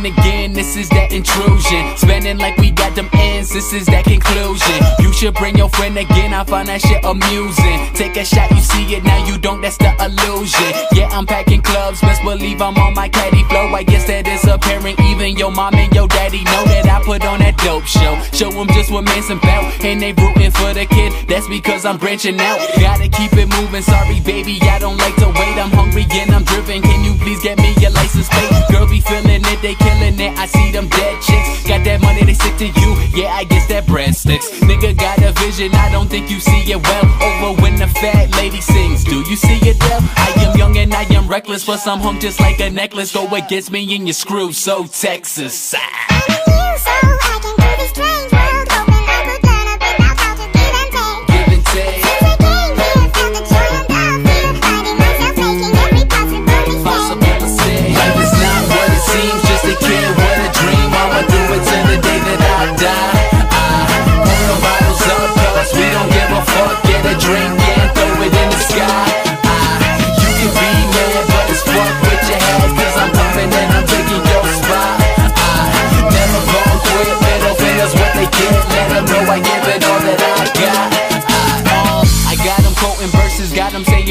again, this is that intrusion. Spending like we got them ends, this is that conclusion. You should bring your friend again, I find that shit amusing. Take a shot, you see it, now you don't, that's the illusion. Yeah, I'm packing clubs, best believe I'm on my caddy flow. I guess that is apparent, even your mom and your daddy know that I put on that dope show. Show them just what man's about, and they rooting for the kid, that's because I'm branching out. Gotta keep it moving, sorry baby, I don't like to wait. I'm hungry and I'm driven, can you please get me your license plate? Girls be feeling it, they killing it, I see them dead chicks. Got that money, they stick to you, yeah, I guess that bread sticks. Nigga got a vision, I don't think you see it well. Over when the fat lady sings, do you see it well? I am young and I am reckless, but some hung just like a necklace. Go against me and you're screwed, so Texas.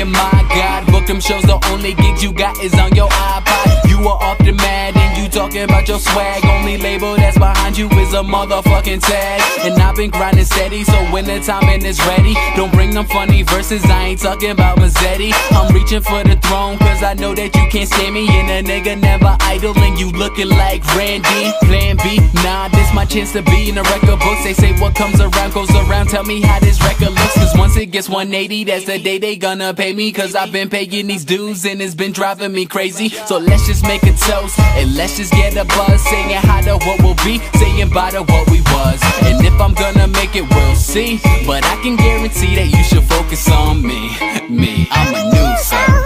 My God, book them shows, the only gigs you got is on your iPod. You are off the mat and you talking about your swag. Only label that's behind you is a motherfucking tag. And I've been grinding steady, so when the timing is ready, don't bring them funny verses, I ain't talking about Mazzetti. I'm reaching for the throne, cause I know that you can't stand me. And a nigga never idle, and you looking like Randy. Plan B, nah, this my chance to be in the record books. They say what comes around goes around, tell me how this record looks. Cause once it gets 180, that's the day they gonna pay me. Cause I've been paying these dues and it's been driving me crazy. So let's just make a toast and let's just get a buzz, saying how to what will be, saying bye to what we was. And if I'm gonna make it, we'll see. But I can guarantee that you should focus on me. I'm a new soul.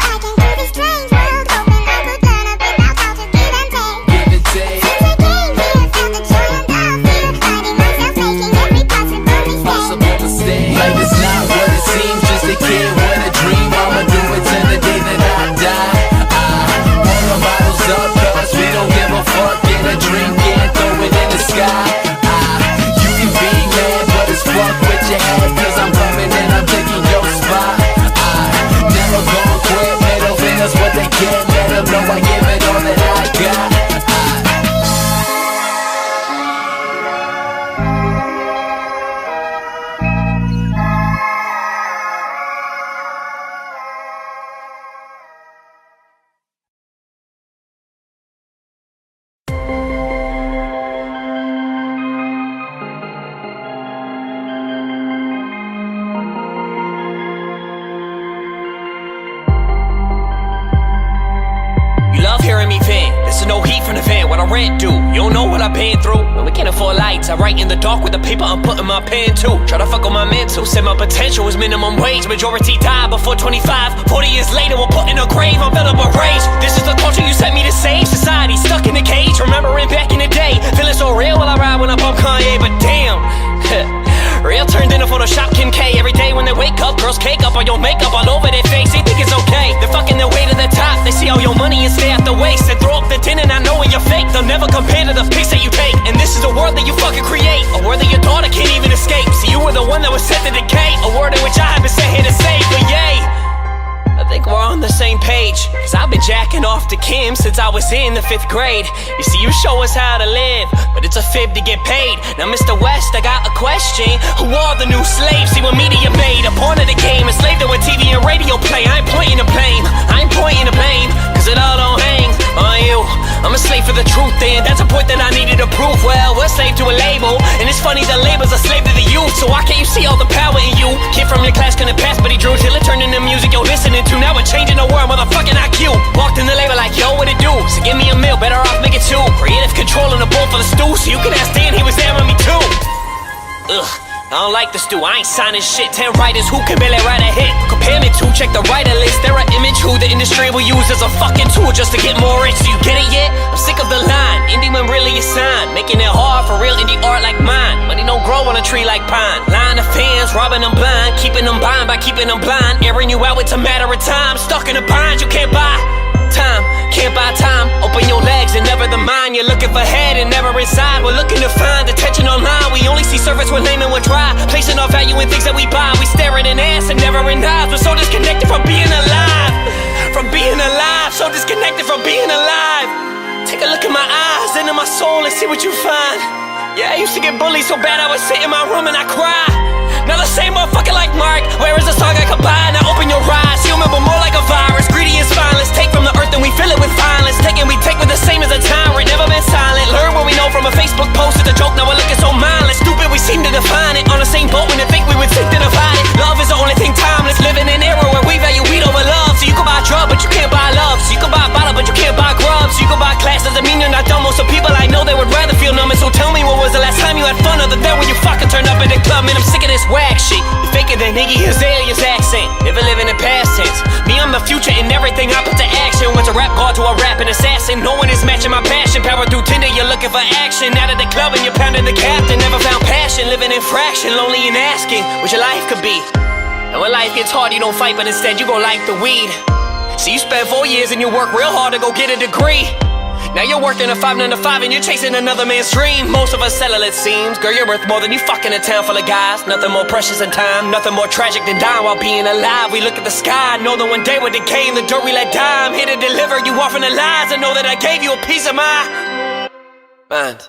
I write in the dark with the paper I'm putting my pen to. Try to fuck on my mental, said my potential was minimum wage. Majority died before 25, 40 years later we're put in a grave. I'm filled up with rage, this is the culture you sent me to save. Society stuck in a cage, remembering back in the day. Feeling so real while I ride when I bump Kanye, but damn real turned into Photoshop Kim K. Every day when they wake up, girls cake up on your makeup all over their face. They think it's okay, they're fucking their way to the top. They see all your money and stay at the waist and throw up the tin, and I know when you're fake. They'll never compare to the pics that you take. And this is a world that you fucking create, a world that your daughter can't even escape. See, you were the one that was set to decay, a word in which I have been sent here to save. But yay, I think we're on the same page, cause I've been jacking off to Kim since I was in the 5th grade. You see, you show us how to live, but it's a fib to get paid. Now Mr. West, I got a question. Who are the new slaves? See what media made, a pawn of the game, a slave to what TV and radio play. I ain't pointing to blame, I ain't pointing to blame, cause it all don't hang on you. I'm a slave for the truth, and that's a point that I needed to prove. Well, we're slave to a label, and it's funny that label's a slave to the youth. So why can't you see all the power in you? Kid from your class couldn't pass, but he drew till it turned into music you're listening to. Now we're changing the world, motherfucking IQ. Walked in the label like, yo, what it do? So give me a meal, better off make it two. Creative control in the bowl for the stew, so you can ask Dan, he was there with me too. Ugh, I don't like this dude, I ain't signing shit. 10 writers who can barely write a hit. Compare me to, check the writer list. They're an image who the industry will use as a fucking tool just to get more rich. So you get it yet? I'm sick of the line, indie when really a sign, making it hard for real indie art like mine. Money don't grow on a tree like pine. Lying to fans, robbing them blind, keeping them blind by keeping them blind. Airing you out, it's a matter of time. Stuck in a bind you can't buy. Time, can't buy time. Open your legs and never the mind. You're looking for head and never inside. We're looking to find attention online. We only see surface, we're lame and we're dry. Placing our value in things that we buy. We staring in ass and never in eyes. We're so disconnected from being alive. From being alive, so disconnected from being alive. Take a look in my eyes, into my soul and see what you find. Yeah, I used to get bullied so bad I would sit in my room and I cry. Now the same motherfucker like Mark. Where is the song I could buy? Now open your eyes. You remember more like a virus. Greedy and spineless. Take from the earth and we fill it with violence. Take and we take with the same as a tyrant. Never been silent. Learn what we know from a Facebook post. It's a joke, now we're looking so mindless. Stupid, we seem to define it. On the same boat when they think we would seek to divide it. Love is the only thing timeless. Living in an era where we value weed over love. So you can buy a drug, but you can't buy love. So you can buy a bottle, but you can't buy grub. So you can buy class, doesn't mean you're not dumb. Most of people I know, they would rather feel numb. And so tell me, what was the last time you had fun other than when you fucking turned up in the club? Man, I'm sick of this whack shit. You faker than Iggy Azalea's accent. Never live in the past tense. Me, I'm the future in everything I put to action. Went to rap god to a rapping assassin. No one is matching my passion. Power through Tinder, you're looking for action. Out of the club and you're pounding the captain. Never found passion, living in fraction. Lonely and asking what your life could be. And when life gets hard, you don't fight, but instead you gon' like the weed. So you spend 4 years and you work real hard to go get a degree. Now you're working a 5 9 to 5 and you're chasing another man's dream. Most of us settle, it seems. Girl, you're worth more than you fucking a town full of guys. Nothing more precious than time, nothing more tragic than dying while being alive. We look at the sky, know that one day we're decaying. The dirt we let die, I'm here to deliver you off from the lies. I know that I gave you a piece of my mind.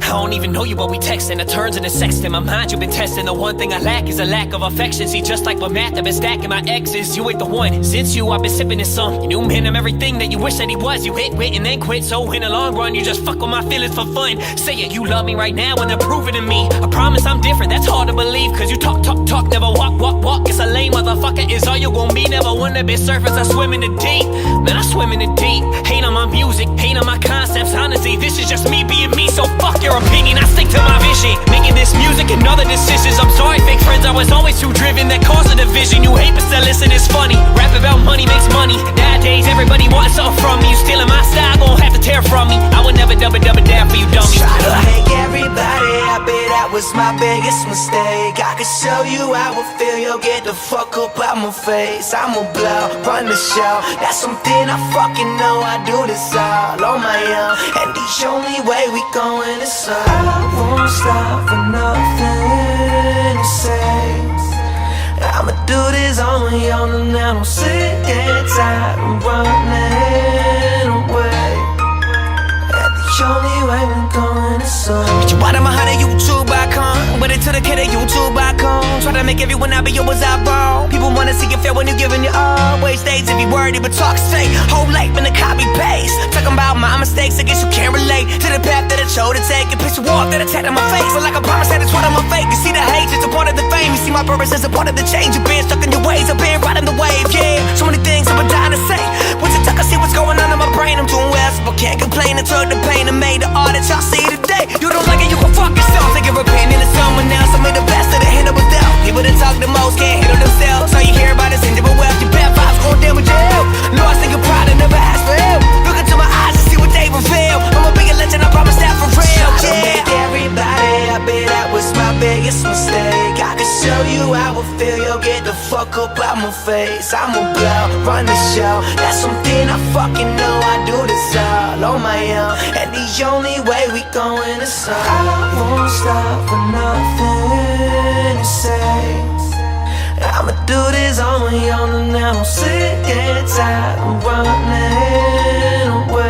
I don't even know you, but we texting. The turns into sex in my mind, you've been testing. The one thing I lack is a lack of affection. See, just like with math, I've been stacking my exes. You ain't the one, since you, I've been sipping this some. You knew man, I'm everything that you wish that he was. You hit, quit, and then quit, so in the long run, you just fuck with my feelings for fun. Say it, you love me right now, and they're proving to me. I promise I'm different, that's hard to believe. Cause you talk, talk, talk, never walk, walk, walk. It's a lame motherfucker, is all you gon' be. Never wanna be surface, I swim in the deep. Man, I swim in the deep. Hate on my music, hate on my concepts. Honestly, this is just me being me, so fuck your opinion. I stick to my vision, making this music and other decisions. I'm sorry, fake friends, I was always too driven. That caused a division. You hate but still listen, it's funny. Rap about money makes money. Nowadays, everybody wants something from me. You stealing my style, gon' have to tear from me. I would never double down for you dummies. Try to make everybody happy, that was my biggest mistake. I could show you how I feel, you'll get the fuck up out my face. I'ma blow, run the show, that's something I fucking know. I do this all on my own, and the only way we going is up. I won't stop for nothing to say. I'ma do this on my own, and I'm sick and tired of running away. And the only way we're going is up. You bottom of the YouTube icon, but into the kid of YouTube icon. Try to make everyone happy, you was out wrong. People wanna see you fail when you giving your all. Waste days if you wordy, but talk straight. Whole life in the copy paste. Talking about my mistakes, I guess you can't relate to the path that I chose to take. A picture walk that attacked on my face, but like I promised that it's what I'm a fake. You see the hate, it's a part of the fame. You see my purpose as a part of the change. You've been stuck in your ways, I've been riding the wave, yeah. So many things I've been dying to say. Once you talk, I see what's going on in my brain. I'm doing well, so I can't complain. I took the pain and made the art that y'all see today. You don't like it, you can fuck yourself. Take your opinion to someone else. I made the best of the hand that was dealt. People that talk the most can't handle themselves. All you hear about is injury wealth. Your bad vibes going down with jail. Lost in your pride and never asked for help. Look into my eyes and see what they reveal. I'ma be a legend, I promise that for real. Try to make everybody happy, that was my biggest mistake. I could show you how I feel, you'll get the fuck up out my face. I'ma blow, run the show, that's something I fucking know. I do this all on my own, and the only way we going is up. I won't stop for nothing to say. I'ma do this on my own, and I'm sick and tired of running away.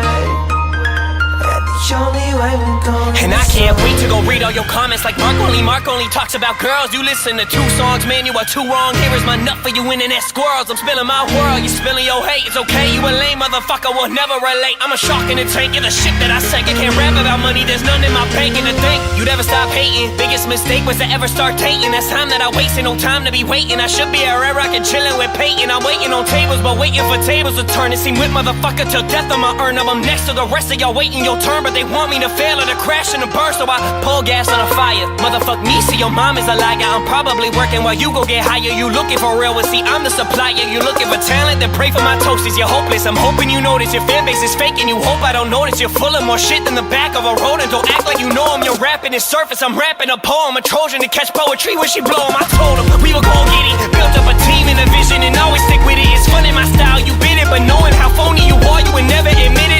And the only way we going. And I can't wait to go read all your comments like Mark only talks about girls. You listen to 2 songs, man, you are too wrong. Here is my nut for you internet squirrels. I'm spilling my world, you spilling your hate. It's okay, you a lame motherfucker, will never relate. I'm a shark in the tank, you're the shit that I sank. I can't rap about money, there's none in my bank. And to think you'd ever stop hating, biggest mistake was to ever start dating. That's time that I wasted, no time to be waiting. I should be at Red Rock and chilling with Peyton. I'm waiting on tables, but waiting for tables to turn. It seemed with motherfucker till death on my urn. I'm next to the rest of y'all waiting your turn, but they they want me to fail or to crash and to burn, so I pour gas on a fire. Motherfuck me, see your mom is a liar. I'm probably working while you go get higher. You looking for real, well see I'm the supplier. You looking for talent, then pray for my toasters. You're hopeless, I'm hoping you notice your fan base is fake and you hope I don't notice. You're full of more shit than the back of a road, and don't act like you know him. You're rapping his surface, I'm rapping a poem. A Trojan to catch poetry when she blow him. I told him we were gon' get it. Built up a team and a vision and always stick with it. It's fun in my style, you bit it, but knowing how phony you are, you would never admit it.